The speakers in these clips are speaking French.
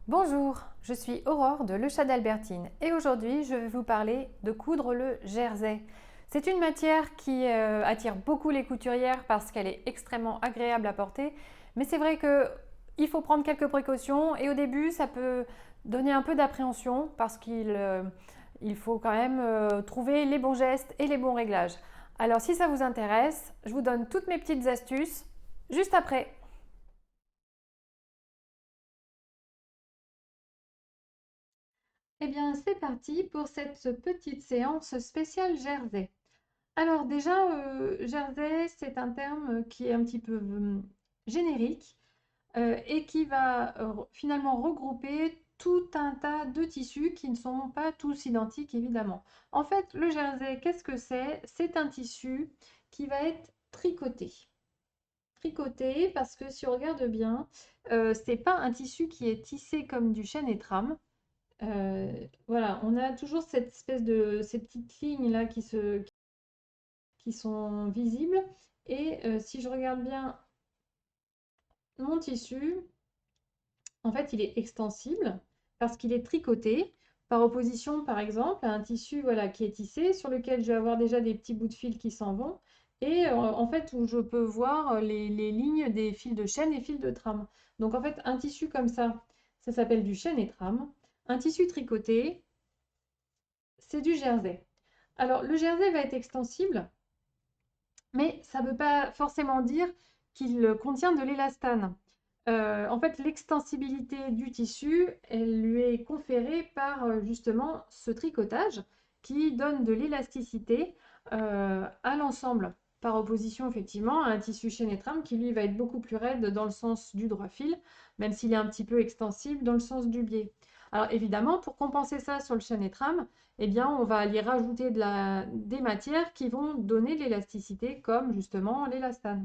Bonjour, je suis Aurore de Le Chat d'Albertine et aujourd'hui je vais vous parler de coudre le jersey. C'est une matière qui attire beaucoup les couturières parce qu'elle est extrêmement agréable à porter, mais c'est vrai qu'il faut prendre quelques précautions et au début ça peut donner un peu d'appréhension parce qu'il faut quand même trouver les bons gestes et les bons réglages. Alors si ça vous intéresse, je vous donne toutes mes petites astuces juste après. Eh bien, c'est parti pour cette petite séance spéciale jersey. Alors déjà, jersey, c'est un terme qui est un petit peu générique et qui va finalement regrouper tout un tas de tissus qui ne sont pas tous identiques, évidemment. En fait, le jersey, qu'est-ce que c'est? C'est un tissu qui va être tricoté. Tricoté parce que si on regarde bien, c'est pas un tissu qui est tissé comme du chêne et trame. Voilà, on a toujours cette espèce de ces petites lignes là qui sont visibles. Et si je regarde bien mon tissu, en fait, il est extensible parce qu'il est tricoté, par opposition, par exemple, à un tissu voilà, qui est tissé, sur lequel je vais avoir déjà des petits bouts de fil qui s'en vont, et en fait, où je peux voir les lignes des fils de chaîne et fils de trame. Donc, en fait, un tissu comme ça s'appelle du chêne et trame. Un tissu tricoté, c'est du jersey. Alors, le jersey va être extensible, mais ça ne veut pas forcément dire qu'il contient de l'élastane. En fait, l'extensibilité du tissu, elle lui est conférée par justement ce tricotage qui donne de l'élasticité à l'ensemble, par opposition effectivement à un tissu chaîne et trame qui lui va être beaucoup plus raide dans le sens du droit fil, même s'il est un petit peu extensible dans le sens du biais. Alors évidemment, pour compenser ça sur le chaîne et trame, eh bien, on va aller rajouter des matières qui vont donner de l'élasticité, comme justement l'élastane.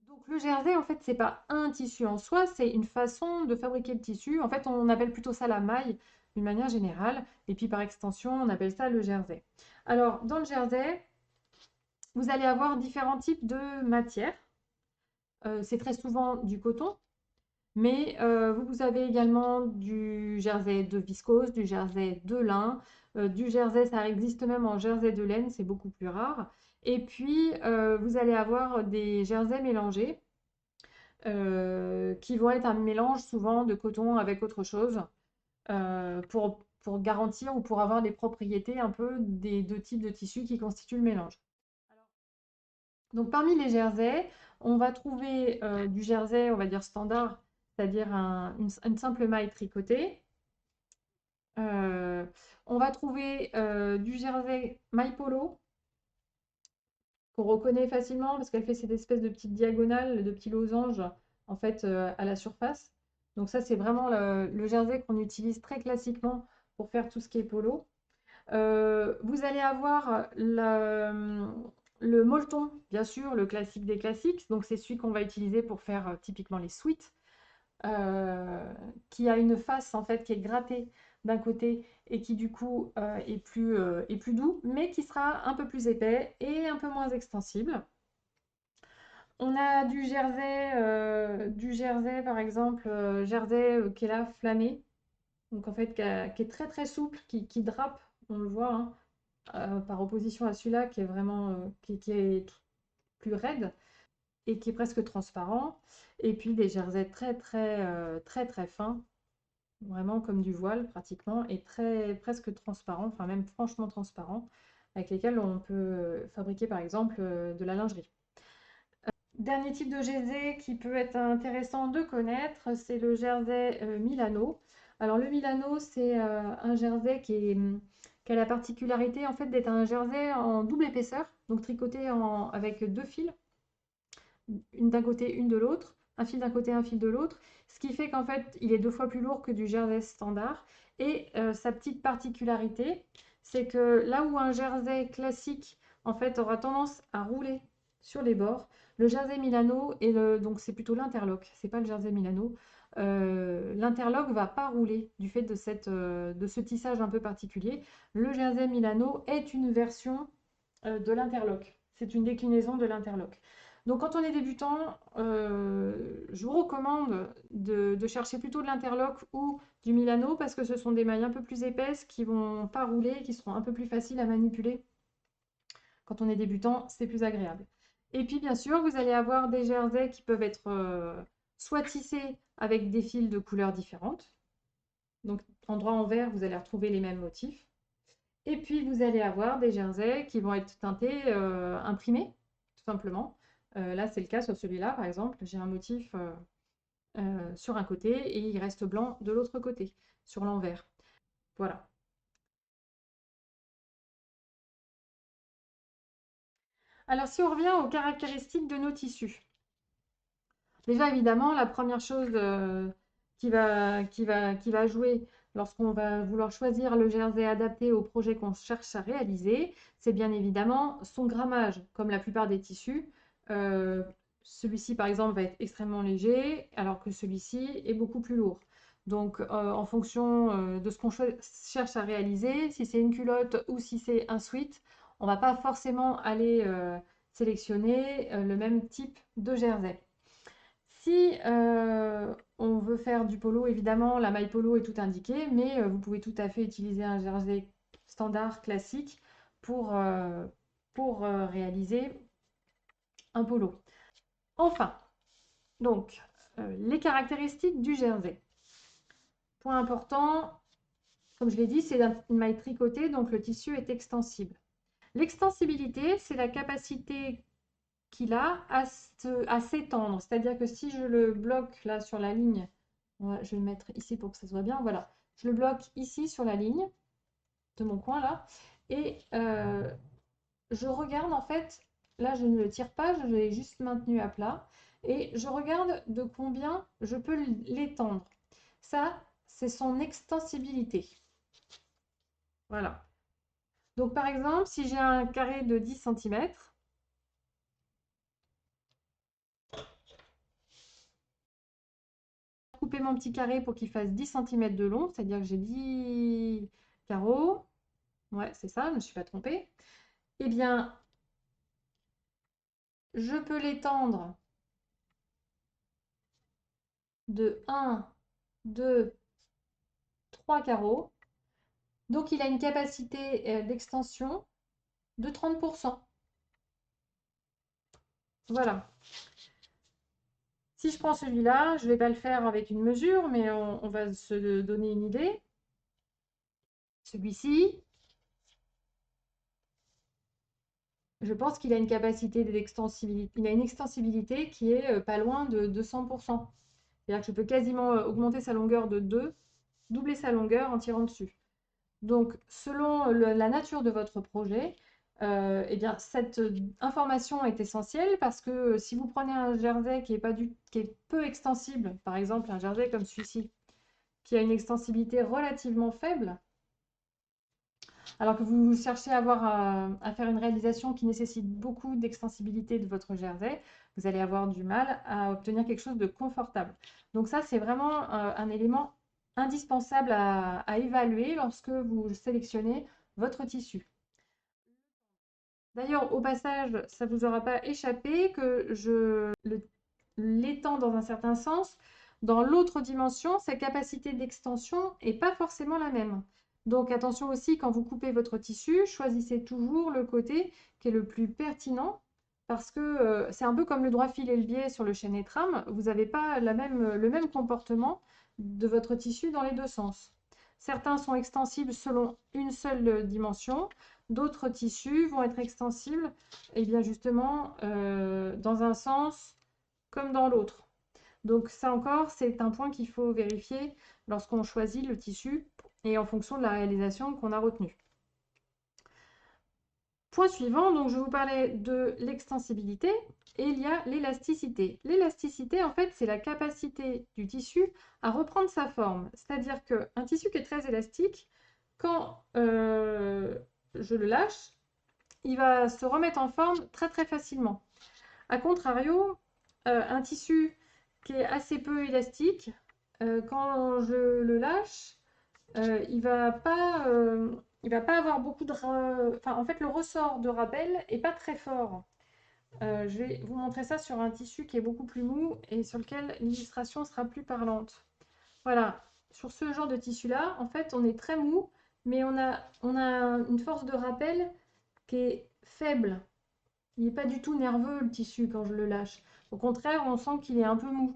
Donc le jersey, en fait, c'est pas un tissu en soi, c'est une façon de fabriquer le tissu. En fait, on appelle plutôt ça la maille d'une manière générale, et puis par extension, on appelle ça le jersey. Alors, dans le jersey, vous allez avoir différents types de matières. C'est très souvent du coton, mais vous avez également du jersey de viscose, du jersey de lin, du jersey, ça existe même en jersey de laine, c'est beaucoup plus rare. Et puis, vous allez avoir des jerseys mélangés qui vont être un mélange souvent de coton avec autre chose pour garantir ou pour avoir les propriétés un peu des deux types de tissus qui constituent le mélange. Donc parmi les jerseys, on va trouver du jersey, on va dire standard, c'est-à-dire une simple maille tricotée. Euh, on va trouver du jersey maille polo qu'on reconnaît facilement parce qu'elle fait cette espèce de petite diagonale, de petits losanges en fait à la surface. Donc ça c'est vraiment le jersey qu'on utilise très classiquement pour faire tout ce qui est polo. Vous allez avoir le molleton, bien sûr, le classique des classiques. Donc c'est celui qu'on va utiliser pour faire typiquement les sweats, qui a une face en fait qui est grattée d'un côté et qui du coup est plus doux, mais qui sera un peu plus épais et un peu moins extensible. On a du jersey par exemple, jersey qui est là flammé, donc en fait qui est très très souple, qui drape, on le voit, hein, par opposition à celui-là qui est vraiment qui est plus raide et qui est presque transparent. Et puis des jerseys très très très très fins, vraiment comme du voile pratiquement, et très presque transparent, enfin même franchement transparent, avec lesquels on peut fabriquer par exemple de la lingerie. Dernier type de jersey qui peut être intéressant de connaître, c'est le jersey Milano. Alors le Milano, c'est un jersey qui a la particularité en fait d'être un jersey en double épaisseur, donc tricoté avec deux fils, une d'un côté, une de l'autre, un fil d'un côté, un fil de l'autre, ce qui fait qu'en fait, il est deux fois plus lourd que du jersey standard. Et sa petite particularité, c'est que là où un jersey classique, en fait, aura tendance à rouler sur les bords, le jersey Milano, donc c'est plutôt l'interlock, c'est pas le jersey Milano, l'interlock va pas rouler du fait de ce tissage un peu particulier. Le jersey Milano est une version de l'interlock, c'est une déclinaison de l'interlock. Donc quand on est débutant, je vous recommande de chercher plutôt de l'interlock ou du Milano parce que ce sont des mailles un peu plus épaisses qui vont pas rouler, qui seront un peu plus faciles à manipuler. Quand on est débutant, c'est plus agréable. Et puis bien sûr, vous allez avoir des jerseys qui peuvent être soit tissés avec des fils de couleurs différentes. Donc endroit en vert, vous allez retrouver les mêmes motifs. Et puis vous allez avoir des jerseys qui vont être teintés imprimés, tout simplement. Là, c'est le cas sur celui-là, par exemple. J'ai un motif sur un côté et il reste blanc de l'autre côté, sur l'envers. Voilà. Alors, si on revient aux caractéristiques de nos tissus. Déjà, évidemment, la première chose qui va jouer lorsqu'on va vouloir choisir le jersey adapté au projet qu'on cherche à réaliser, c'est bien évidemment son grammage. Comme la plupart des tissus, euh, celui-ci, par exemple, va être extrêmement léger, alors que celui-ci est beaucoup plus lourd. Donc, en fonction de ce qu'on cherche à réaliser, si c'est une culotte ou si c'est un sweat, on ne va pas forcément aller sélectionner le même type de jersey. Si on veut faire du polo, évidemment, la maille polo est tout indiquée, mais vous pouvez tout à fait utiliser un jersey standard classique pour, euh, pour réaliser un polo. Enfin, donc, les caractéristiques du jersey. Point important, comme je l'ai dit, c'est une maille tricotée, donc le tissu est extensible. L'extensibilité, c'est la capacité qu'il a à s'étendre. C'est-à-dire que si je le bloque là sur la ligne, je vais le mettre ici pour que ça se voit bien, voilà. Je le bloque ici sur la ligne de mon coin là, et je regarde en fait, là je ne le tire pas, je l'ai juste maintenu à plat, et je regarde de combien je peux l'étendre. Ça, c'est son extensibilité. Voilà. Donc par exemple, si j'ai un carré de 10 cm, couper mon petit carré pour qu'il fasse 10 cm de long, c'est-à-dire que j'ai 10 carreaux. Ouais, c'est ça, je ne me suis pas trompée. Eh bien, je peux l'étendre de 1, 2, 3 carreaux. Donc, il a une capacité d'extension de 30%. Voilà. Si je prends celui-là, je ne vais pas le faire avec une mesure, mais on va se donner une idée. Celui-ci, je pense qu'il a une capacité d'extensibilité, il a une extensibilité qui est pas loin de 200%. C'est-à-dire que je peux quasiment augmenter sa longueur de 2, doubler sa longueur en tirant dessus. Donc, selon la nature de votre projet, eh bien, cette information est essentielle parce que si vous prenez un jersey qui est peu extensible, par exemple un jersey comme celui-ci, qui a une extensibilité relativement faible, alors que vous cherchez à faire une réalisation qui nécessite beaucoup d'extensibilité de votre jersey, vous allez avoir du mal à obtenir quelque chose de confortable. Donc ça, c'est vraiment un élément indispensable à évaluer lorsque vous sélectionnez votre tissu. D'ailleurs, au passage, ça ne vous aura pas échappé que l'étends dans un certain sens. Dans l'autre dimension, sa capacité d'extension n'est pas forcément la même. Donc attention aussi, quand vous coupez votre tissu, choisissez toujours le côté qui est le plus pertinent parce que c'est un peu comme le droit fil et le biais sur le chaîne et trame. Vous n'avez pas le même comportement de votre tissu dans les deux sens. Certains sont extensibles selon une seule dimension, d'autres tissus vont être extensibles et bien justement dans un sens comme dans l'autre. Donc ça encore, c'est un point qu'il faut vérifier lorsqu'on choisit le tissu et en fonction de la réalisation qu'on a retenue. Point suivant, donc je vous parlais de l'extensibilité et il y a l'élasticité. L'élasticité, en fait, c'est la capacité du tissu à reprendre sa forme. C'est-à-dire qu'un tissu qui est très élastique, quand je le lâche, il va se remettre en forme très très facilement. A contrario, un tissu qui est assez peu élastique, quand je le lâche, il va pas avoir beaucoup de... Enfin, en fait, le ressort de rappel est pas très fort. Je vais vous montrer ça sur un tissu qui est beaucoup plus mou et sur lequel l'illustration sera plus parlante. Voilà, sur ce genre de tissu-là, en fait, on est très mou, mais on a une force de rappel qui est faible. Il n'est pas du tout nerveux, le tissu, quand je le lâche. Au contraire, on sent qu'il est un peu mou.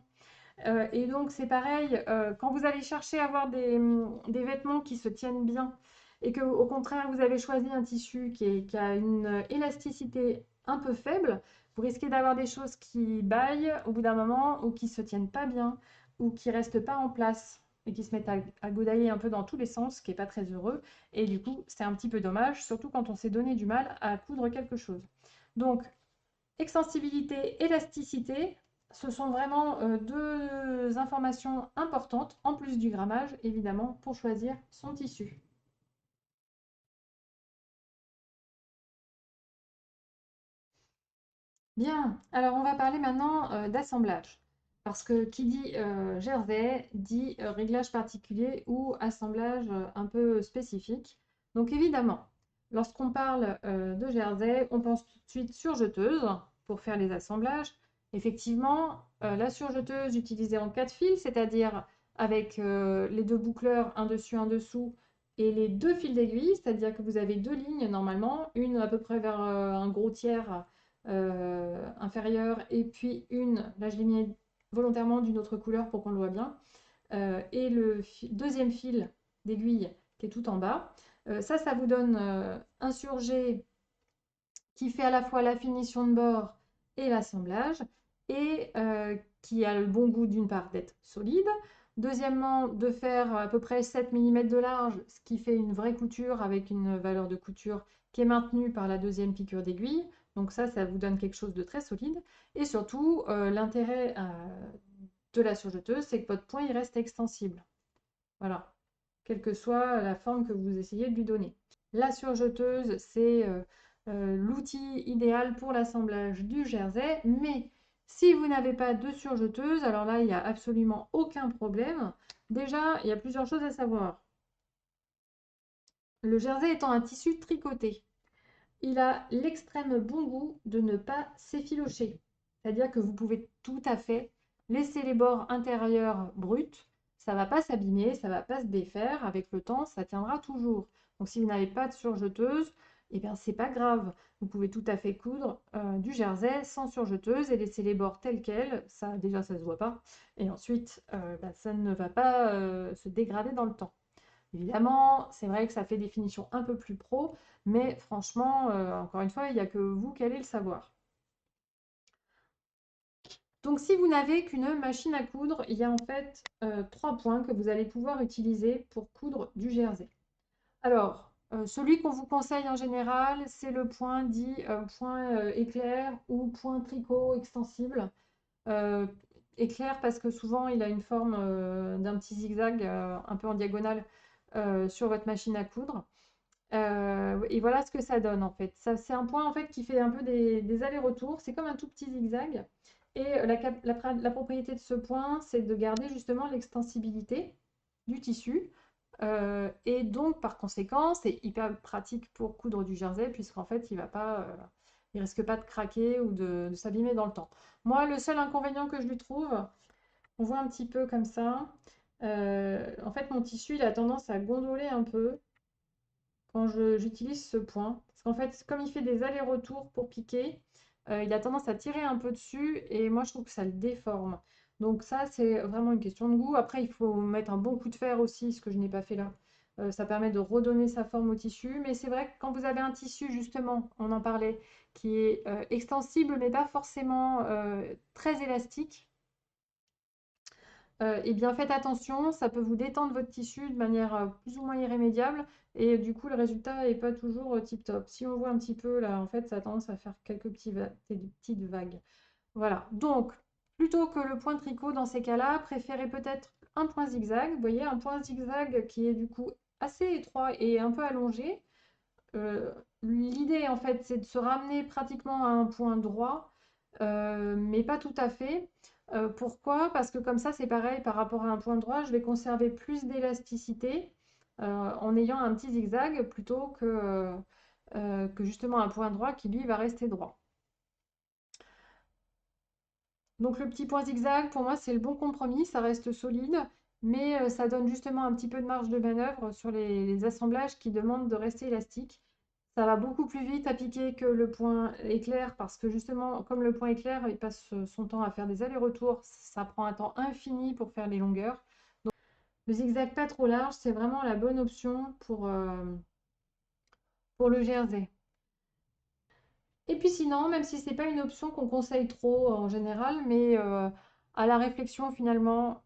Et donc, c'est pareil, quand vous allez chercher à avoir des vêtements qui se tiennent bien et que, au contraire, vous avez choisi un tissu qui a une élasticité un peu faible, vous risquez d'avoir des choses qui baillent au bout d'un moment ou qui se tiennent pas bien ou qui restent pas en place et qui se mettent à goudailler un peu dans tous les sens, ce qui est pas très heureux. Et du coup, c'est un petit peu dommage, surtout quand on s'est donné du mal à coudre quelque chose. Donc, extensibilité, élasticité, ce sont vraiment deux informations importantes, en plus du grammage, évidemment, pour choisir son tissu. Bien, alors on va parler maintenant d'assemblage. Parce que qui dit jersey dit réglage particulier ou assemblage un peu spécifique. Donc évidemment, lorsqu'on parle de jersey, on pense tout de suite surjeteuse pour faire les assemblages. Effectivement, la surjeteuse utilisée en 4 fils, c'est-à-dire avec les deux boucleurs, un dessus, un dessous, et les deux fils d'aiguille, c'est-à-dire que vous avez deux lignes normalement, une à peu près vers un gros tiers inférieure, et puis une, là je l'ai mis volontairement d'une autre couleur pour qu'on le voit bien, et le deuxième fil d'aiguille qui est tout en bas. Ça vous donne un surjet qui fait à la fois la finition de bord et l'assemblage, et qui a le bon goût d'une part d'être solide, deuxièmement de faire à peu près 7 mm de large, ce qui fait une vraie couture avec une valeur de couture qui est maintenue par la deuxième piqûre d'aiguille. Donc ça vous donne quelque chose de très solide. Et surtout, l'intérêt de la surjeteuse, c'est que votre point il reste extensible. Voilà, quelle que soit la forme que vous essayez de lui donner. La surjeteuse, c'est l'outil idéal pour l'assemblage du jersey, mais si vous n'avez pas de surjeteuse, alors là, il n'y a absolument aucun problème. Déjà, il y a plusieurs choses à savoir. Le jersey étant un tissu tricoté, il a l'extrême bon goût de ne pas s'effilocher. C'est-à-dire que vous pouvez tout à fait laisser les bords intérieurs bruts, ça ne va pas s'abîmer, ça ne va pas se défaire. Avec le temps, ça tiendra toujours. Donc si vous n'avez pas de surjeteuse, eh bien c'est pas grave. Vous pouvez tout à fait coudre du jersey sans surjeteuse et laisser les bords tels quels. Ça, déjà, ça ne se voit pas. Et ensuite, ça ne va pas se dégrader dans le temps. Évidemment, c'est vrai que ça fait des finitions un peu plus pro, mais franchement, encore une fois, il n'y a que vous qui allez le savoir. Donc si vous n'avez qu'une machine à coudre, il y a en fait 3 points que vous allez pouvoir utiliser pour coudre du jersey. Alors, celui qu'on vous conseille en général, c'est le point dit point éclair ou point tricot extensible. Euh, Éclair parce que souvent il a une forme d'un petit zigzag un peu en diagonale sur votre machine à coudre. Et voilà ce que ça donne en fait. Ça, c'est un point en fait qui fait un peu des allers-retours. C'est comme un tout petit zigzag. Et la propriété de ce point, c'est de garder justement l'extensibilité du tissu. Et donc par conséquent, c'est hyper pratique pour coudre du jersey puisqu'en fait, il risque pas de craquer ou de s'abîmer dans le temps. Moi, le seul inconvénient que je lui trouve, on voit un petit peu comme ça. En fait, mon tissu, il a tendance à gondoler un peu quand j'utilise ce point. Parce qu'en fait, comme il fait des allers-retours pour piquer, il a tendance à tirer un peu dessus et moi je trouve que ça le déforme. Donc ça, c'est vraiment une question de goût. Après, il faut mettre un bon coup de fer aussi, ce que je n'ai pas fait là. Ça permet de redonner sa forme au tissu. Mais c'est vrai que quand vous avez un tissu, justement, on en parlait, qui est extensible mais pas forcément très élastique, eh bien, faites attention, ça peut vous détendre votre tissu de manière plus ou moins irrémédiable et du coup, le résultat n'est pas toujours tip top. Si on voit un petit peu là, en fait, ça a tendance à faire quelques des petites vagues. Voilà, donc, plutôt que le point tricot dans ces cas-là, préférez peut-être un point zigzag. Vous voyez, un point zigzag qui est du coup assez étroit et un peu allongé. L'idée, en fait, c'est de se ramener pratiquement à un point droit, mais pas tout à fait. Pourquoi? Parce que comme ça, c'est pareil, par rapport à un point droit, je vais conserver plus d'élasticité en ayant un petit zigzag plutôt que justement un point droit qui, lui, va rester droit. Donc le petit point zigzag, pour moi, c'est le bon compromis, ça reste solide, mais ça donne justement un petit peu de marge de manœuvre sur les assemblages qui demandent de rester élastique. Ça va beaucoup plus vite à piquer que le point éclair parce que justement, comme le point éclair, il passe son temps à faire des allers-retours, ça prend un temps infini pour faire les longueurs. Le zigzag pas trop large, c'est vraiment la bonne option pour le jersey. Et puis sinon, même si c'est pas une option qu'on conseille trop en général, mais à la réflexion finalement,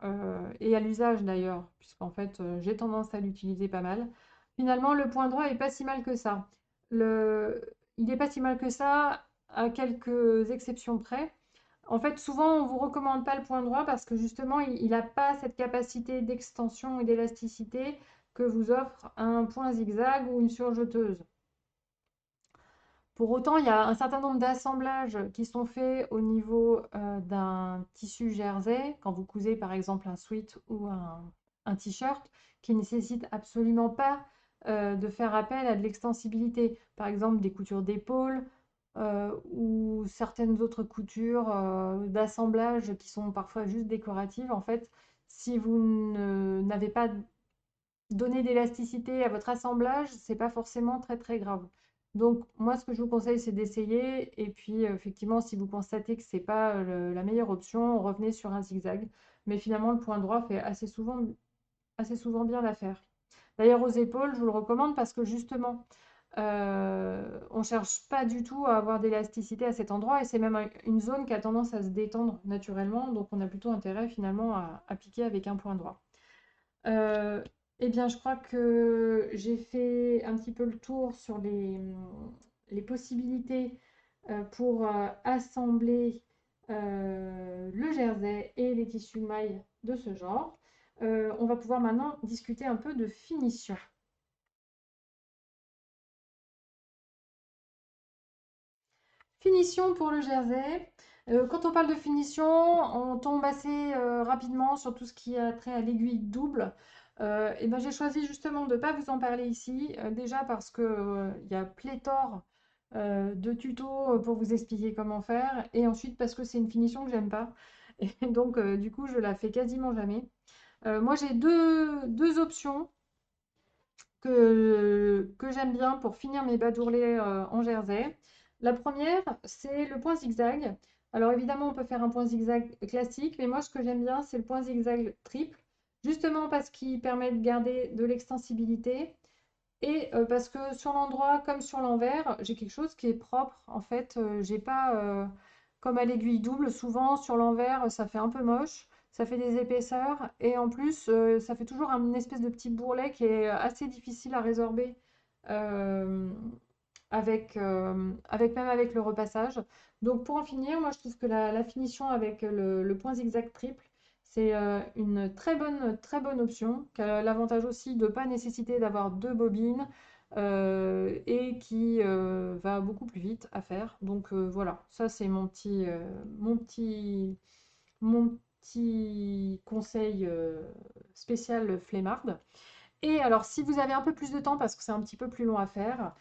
et à l'usage d'ailleurs, puisqu'en fait j'ai tendance à l'utiliser pas mal, finalement le point droit est pas si mal que ça. Le... Il n'est pas si mal que ça à quelques exceptions près. En fait, souvent on ne vous recommande pas le point droit parce que justement il n'a pas cette capacité d'extension et d'élasticité que vous offre un point zigzag ou une surjeteuse. Pour autant, il y a un certain nombre d'assemblages qui sont faits au niveau d'un tissu jersey, quand vous cousez par exemple un sweat ou un t-shirt, qui ne nécessitent absolument pas de faire appel à de l'extensibilité. Par exemple, des coutures d'épaule ou certaines autres coutures d'assemblage qui sont parfois juste décoratives. En fait, si vous n'avez pas donner d'élasticité à votre assemblage, c'est pas forcément très très grave. Donc moi ce que je vous conseille c'est d'essayer et puis effectivement si vous constatez que c'est pas la meilleure option, revenez sur un zigzag. Mais finalement le point droit fait assez souvent bien l'affaire. D'ailleurs aux épaules je vous le recommande parce que justement on cherche pas du tout à avoir d'élasticité à cet endroit et c'est même une zone qui a tendance à se détendre naturellement donc on a plutôt intérêt finalement à piquer avec un point droit. Euh, eh bien, je crois que j'ai fait un petit peu le tour sur les possibilités pour assembler le jersey et les tissus mailles de ce genre. On va pouvoir maintenant discuter un peu de finition. Finition pour le jersey. Quand on parle de finition, on tombe assez rapidement sur tout ce qui a trait à l'aiguille double. Et ben, j'ai choisi justement de ne pas vous en parler ici, déjà parce que, il y a pléthore de tutos pour vous expliquer comment faire, et ensuite parce que c'est une finition que j'aime pas. Et donc, du coup, je la fais quasiment jamais. Moi, j'ai deux options que j'aime bien pour finir mes badourlets en jersey. La première, c'est le point zigzag. Alors évidemment, on peut faire un point zigzag classique, mais moi, ce que j'aime bien, c'est le point zigzag triple, justement parce qu'il permet de garder de l'extensibilité et parce que sur l'endroit comme sur l'envers, j'ai quelque chose qui est propre. En fait, j'ai pas comme à l'aiguille double, souvent sur l'envers, ça fait un peu moche, ça fait des épaisseurs et en plus, ça fait toujours un espèce de petit bourrelet qui est assez difficile à résorber euh, avec même avec le repassage. Donc pour en finir, moi je trouve que la finition avec le point zigzag triple, c'est une très bonne option, qui a l'avantage aussi de ne pas nécessiter d'avoir deux bobines et qui va beaucoup plus vite à faire. Donc voilà, ça c'est mon petit conseil spécial flemmard. Et alors si vous avez un peu plus de temps, parce que c'est un petit peu plus long à faire,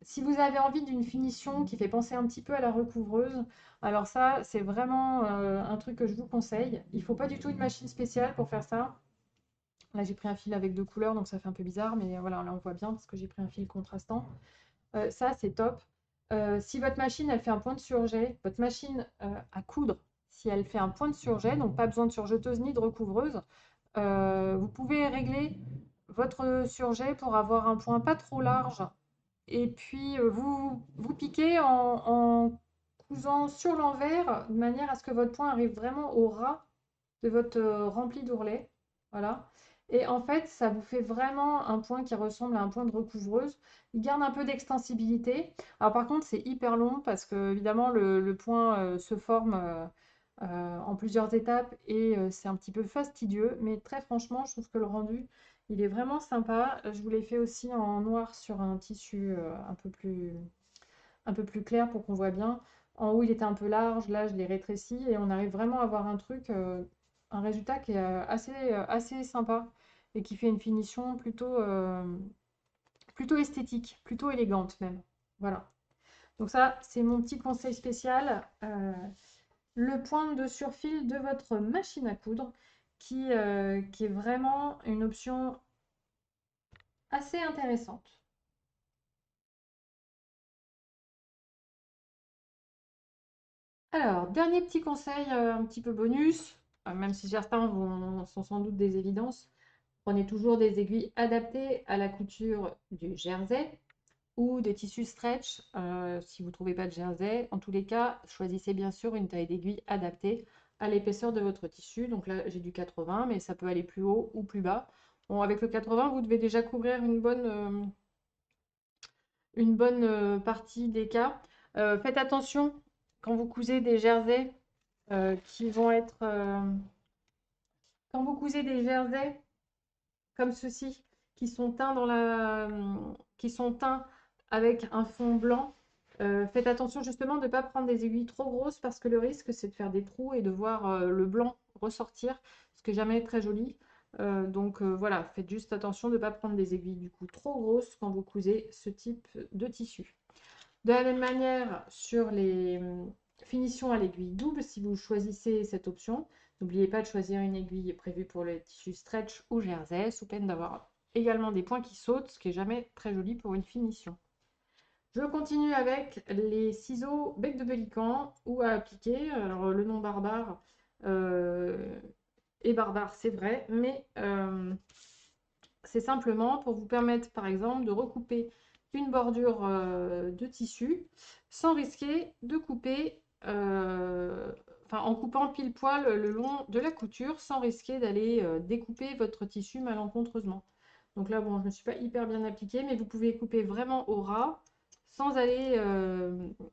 si vous avez envie d'une finition qui fait penser un petit peu à la recouvreuse, alors ça, c'est vraiment un truc que je vous conseille. Il ne faut pas du tout une machine spéciale pour faire ça. Là, j'ai pris un fil avec deux couleurs, donc ça fait un peu bizarre, mais voilà, là, on voit bien parce que j'ai pris un fil contrastant. Ça, c'est top. Si votre machine, elle fait un point de surjet, votre machine à coudre, si elle fait un point de surjet, donc pas besoin de surjeteuse ni de recouvreuse, vous pouvez régler votre surjet pour avoir un point pas trop large et puis vous piquez en cousant sur l'envers de manière à ce que votre point arrive vraiment au ras de votre rempli d'ourlet. Voilà. Et en fait, ça vous fait vraiment un point qui ressemble à un point de recouvreuse. Il garde un peu d'extensibilité. Alors par contre, c'est hyper long parce que évidemment le point se forme en plusieurs étapes et c'est un petit peu fastidieux. Mais très franchement, je trouve que le rendu, il est vraiment sympa. Je vous l'ai fait aussi en noir sur un tissu un peu plus clair pour qu'on voit bien. En haut, il était un peu large, là, je l'ai rétréci et on arrive vraiment à avoir un truc, un résultat qui est assez sympa et qui fait une finition plutôt esthétique, plutôt élégante même. Voilà. Donc ça, c'est mon petit conseil spécial. le point de surfil de votre machine à coudre qui est vraiment une option assez intéressante. Alors, dernier petit conseil un petit peu bonus, même si certains sont sans doute des évidences, prenez toujours des aiguilles adaptées à la couture du jersey ou des tissus stretch si vous ne trouvez pas de jersey. En tous les cas, choisissez bien sûr une taille d'aiguille adaptée à l'épaisseur de votre tissu. Donc là, j'ai du 80, mais ça peut aller plus haut ou plus bas. Bon, avec le 80, vous devez déjà couvrir une bonne partie des cas. Faites attention quand vous cousez des jerseys qui vont être... quand vous cousez des jerseys comme ceux-ci, qui sont teints avec un fond blanc. Faites attention justement de ne pas prendre des aiguilles trop grosses parce que le risque c'est de faire des trous et de voir le blanc ressortir, ce qui n'est jamais très joli. Voilà, faites juste attention de ne pas prendre des aiguilles du coup trop grosses quand vous cousez ce type de tissu. De la même manière, sur les finitions à l'aiguille double, si vous choisissez cette option, n'oubliez pas de choisir une aiguille prévue pour les tissus stretch ou jersey, sous peine d'avoir également des points qui sautent, ce qui n'est jamais très joli pour une finition. Je continue avec les ciseaux bec de pélican ou à appliquer. Alors le nom barbare est barbare, c'est vrai, mais c'est simplement pour vous permettre, par exemple, de recouper une bordure de tissu sans risquer de couper, en coupant pile poil le long de la couture, sans risquer d'aller découper votre tissu malencontreusement. Donc là, bon, je ne me suis pas hyper bien appliquée, mais vous pouvez couper vraiment au ras sans aller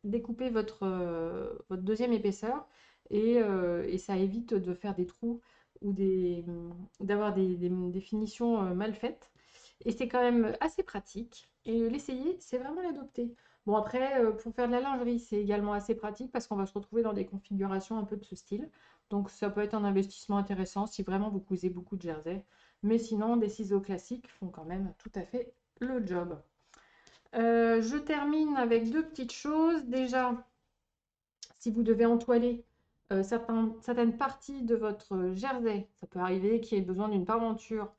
découper votre deuxième épaisseur. Et ça évite de faire des trous ou d'avoir des finitions mal faites. Et c'est quand même assez pratique. Et l'essayer, c'est vraiment l'adopter. Bon, après, pour faire de la lingerie, c'est également assez pratique parce qu'on va se retrouver dans des configurations un peu de ce style. Donc, ça peut être un investissement intéressant si vraiment vous cousez beaucoup de jersey. Mais sinon, des ciseaux classiques font quand même tout à fait le job. Je termine avec deux petites choses. Déjà, si vous devez entoiler certaines parties de votre jersey, ça peut arriver qu'il y ait besoin d'une parmenture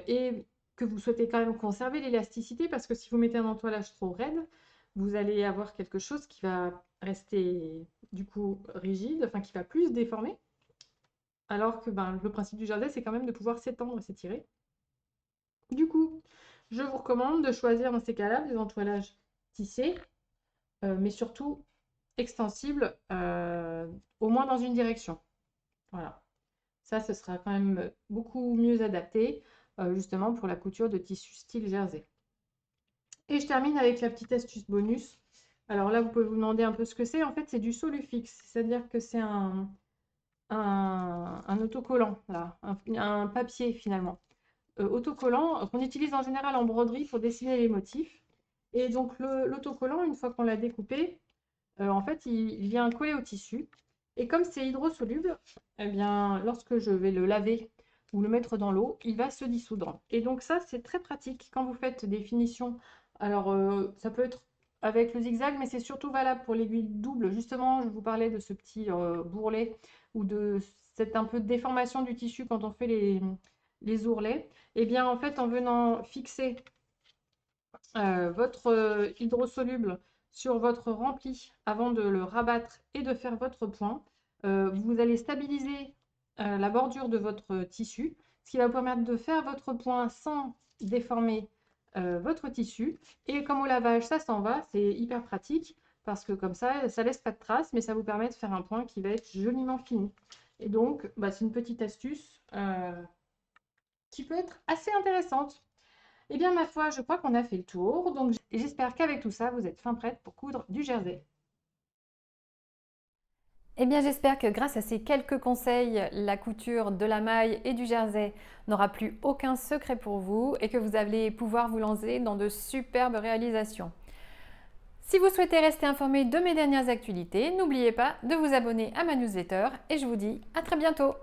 et que vous souhaitez quand même conserver l'élasticité parce que si vous mettez un entoilage trop raide, vous allez avoir quelque chose qui va rester du coup rigide, enfin qui va plus se déformer, alors que le principe du jersey, c'est quand même de pouvoir s'étendre et s'étirer. Du coup, je vous recommande de choisir dans ces cas-là des entoilages tissés, mais surtout extensible, au moins dans une direction. Voilà. Ça, ce sera quand même beaucoup mieux adapté, justement pour la couture de tissu style jersey. Et je termine avec la petite astuce bonus. Alors là, vous pouvez vous demander un peu ce que c'est. En fait, c'est du Solufix, c'est-à-dire que c'est un autocollant, là, un papier finalement. Autocollant qu'on utilise en général en broderie pour dessiner les motifs. Et donc l'autocollant, une fois qu'on l'a découpé, en fait, il vient coller au tissu. Et comme c'est hydrosoluble, eh bien, lorsque je vais le laver ou le mettre dans l'eau, il va se dissoudre. Et donc ça, c'est très pratique quand vous faites des finitions. Alors, ça peut être avec le zigzag, mais c'est surtout valable pour l'aiguille double. Justement, je vous parlais de ce petit bourrelet ou de cette un peu de déformation du tissu quand on fait les ourlets. Eh bien, en fait, en venant fixer votre hydrosoluble sur votre rempli avant de le rabattre et de faire votre point, vous allez stabiliser la bordure de votre tissu, ce qui va vous permettre de faire votre point sans déformer votre tissu. Et comme au lavage, ça s'en va, c'est hyper pratique parce que comme ça laisse pas de traces, mais ça vous permet de faire un point qui va être joliment fini. Et donc, c'est une petite astuce qui peut être assez intéressante. Eh bien, ma foi, je crois qu'on a fait le tour. Donc, j'espère qu'avec tout ça, vous êtes fin prête pour coudre du jersey. Eh bien, j'espère que grâce à ces quelques conseils, la couture de la maille et du jersey n'aura plus aucun secret pour vous et que vous allez pouvoir vous lancer dans de superbes réalisations. Si vous souhaitez rester informé de mes dernières actualités, n'oubliez pas de vous abonner à ma newsletter et je vous dis à très bientôt.